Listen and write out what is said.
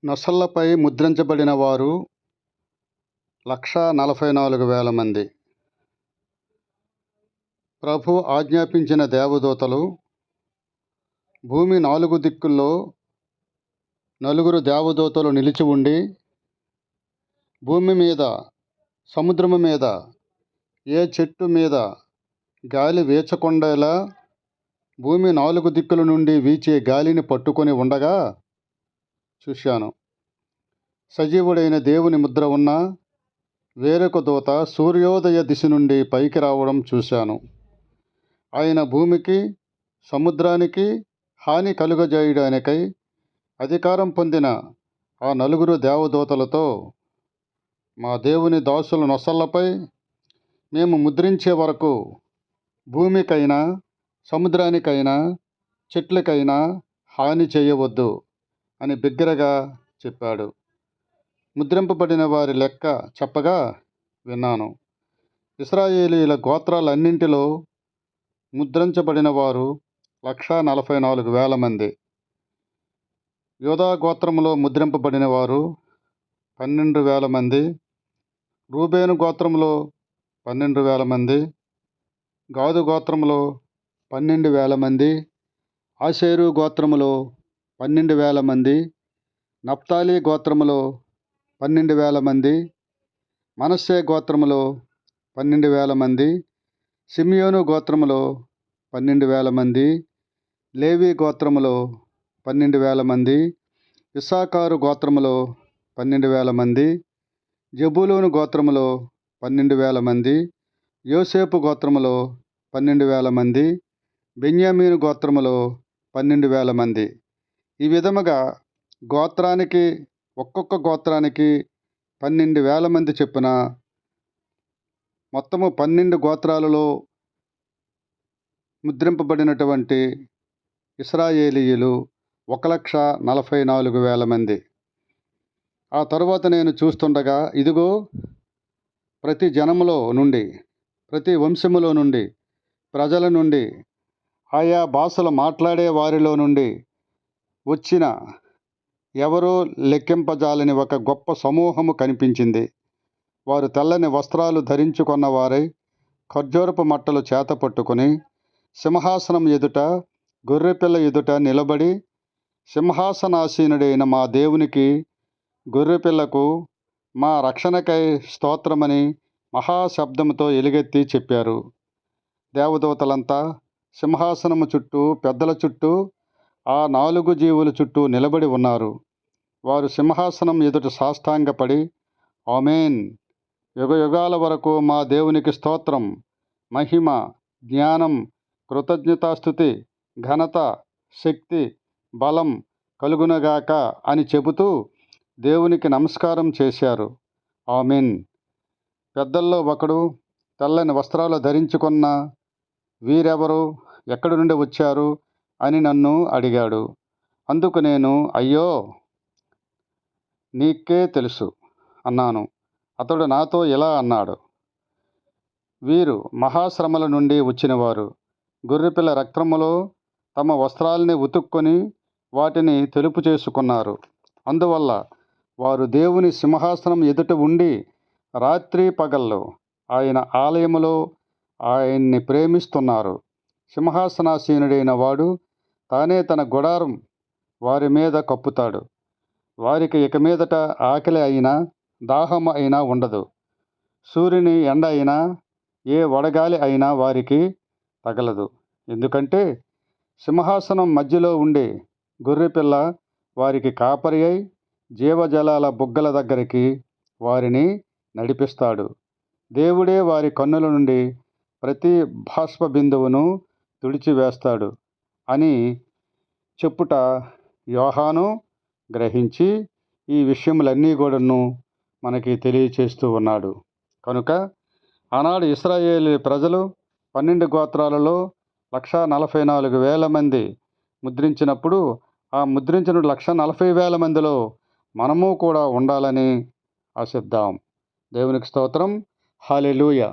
నొసళ్ళపై ముద్రించబడిన వారు 1,44,000 మంది. ప్రభు ఆజ్ఞాపించిన దేవదూతలు భూమి 4 దిక్కుల్లో 4 దేవదూతలు నిలిచి ఉండి, భూమి మీద, సముద్రము మీద ఏ చెట్టు మీద గాలి వీచకుండేలా భూమి 4 దిక్కుల నుండి వీచే గాలిని పట్టుకొని ఉండగా చూశాను. సజీవుడైన దేవుని ముద్ర ఉన్న వేరొక దూత సూర్యోదయ దిశ నుండి పైకి రావడం చూశాను. ఆయన భూమికి, సముద్రానికి హాని కలుగజేయడానికై అధికారం పొందిన ఆ 4 దేవదూతలతో, మా దేవుని దాసుల నొసళ్ళపై మేము ముద్రించే వరకు భూమికైనా, సముద్రానికైనా, చెట్లకైనా హాని చేయవద్దు అని బిగ్గరగా చెప్పాడు. ముద్రింపబడిన వారి లెక్క చెప్పగా విన్నాను. ఇశ్రాయేలీయుల గోత్రాలన్నింటిలో ముద్రించబడిన వారు 1,44,000 మంది. యూదా గోత్రములో ముద్రింపబడిన వారు 12,000 మంది. రూబేను గోత్రములో 12,000 మంది. గాదు గోత్రములో 12,000 మంది. ఆషేరు గోత్రములో 12,000 మంది. నప్తాలి గోత్రములో 12,000 మంది. మనష్షే గోత్రములో 12,000 మంది. సిమియోను గోత్రములో 12,000 మంది. లేవి గోత్రములో 12,000 మంది. ఇస్సాకారు గోత్రములో 12,000 మంది. జెబూలూను గోత్రములో 12,000 మంది. యోసేపు గోత్రములో 12,000 మంది. బెన్యామీను గోత్రములో 12,000 మంది. ఈ విధముగా గోత్రానికి, ఒక్కొక్క గోత్రానికి 12,000 మంది చొప్పున మొత్తము 12 గోత్రాలలో ముద్రింపబడినటువంటి ఇశ్రాయేలీయులు 1,44,000 మంది. ఆ తరువాత నేను చూస్తుండగా, ఇదిగో, ప్రతి జనములో నుండి, ప్రతి వంశములో నుండి, ప్రజల నుండి, ఆయా భాషలు మాట్లాడే వారిలో నుండి వచ్చిన ఎవరో లెక్కింపజాలని ఒక గొప్ప సమూహము కనిపించింది. వారు తెల్లని వస్త్రాలు ధరించుకున్న వారై, ఖర్జూరపు మట్టలు చేత పట్టుకుని సింహాసనం ఎదుట, గొర్రెపిల్ల ఎదుట నిలబడి, సింహాసనాసీనుడైన మా దేవునికి, గొర్రెపిల్లకు మా రక్షణకై స్తోత్రమని మహాశబ్దముతో ఎలుగెత్తి చెప్పారు. దేవదూతలంతా సింహాసనము చుట్టూ, పెద్దల చుట్టూ, ఆ 4 జీవుల చుట్టూ నిలబడి ఉన్నారు. వారు సింహాసనం ఎదుట సాష్టాంగపడి, ఆమేన్, యుగయుగాల వరకు మా దేవునికి స్తోత్రం, మహిమ, జ్ఞానం, కృతజ్ఞతాస్తుతి, ఘనత, శక్తి, బలం కలుగునగాక అని చెబుతూ దేవునికి నమస్కారం చేశారు. ఆమేన్. పెద్దల్లో ఒకడు తెల్లని వస్త్రాలు ధరించుకున్న వీరెవరు, ఎక్కడి నుండి వచ్చారు అని నన్ను అడిగాడు. అందుకు నేను, అయ్యో, నీకే తెలుసు అన్నాను. అతడు నాతో ఇలా అన్నాడు, వీరు మహాశ్రమల నుండి వచ్చినవారు. గొర్రెపిల్ల రక్తములో తమ వస్త్రాలని ఉతుక్కొని వాటిని తెలుపు చేసుకున్నారు. అందువల్ల వారు దేవుని సింహాసనం ఎదుట ఉండి రాత్రి పగళ్ళు ఆయన ఆలయములో ఆయన్ని ప్రేమిస్తున్నారు. సింహాసనాసీనుడైన వాడు తానే తన గుడారం వారి మీద కప్పుతాడు. వారికి ఇక మీదట ఆకలి అయినా, దాహం అయినా ఉండదు. సూర్యుని ఎండ అయినా, ఏ వడగాలి అయినా వారికి తగలదు. ఎందుకంటే సింహాసనం మధ్యలో ఉండే గొర్రెపిల్ల వారికి కాపరి అయి జీవజలాల బుగ్గల దగ్గరికి వారిని నడిపిస్తాడు. దేవుడే వారి కన్నుల నుండి ప్రతి బాష్ప బిందువును తుడిచివేస్తాడు అని చెప్పుట యోహాను గ్రహించి ఈ విషయములన్నీ కూడాను మనకి తెలియచేస్తూ ఉన్నాడు. కనుక ఆనాడు ఇశ్రాయేలు ప్రజలు 12 గోత్రాలలో 1,44,000 మంది ముద్రించినప్పుడు, ఆ ముద్రించిన 1,40,000 మందిలో మనము కూడా ఉండాలని ఆశిద్దాం. దేవునికి స్తోత్రం. హల్లెలూయా.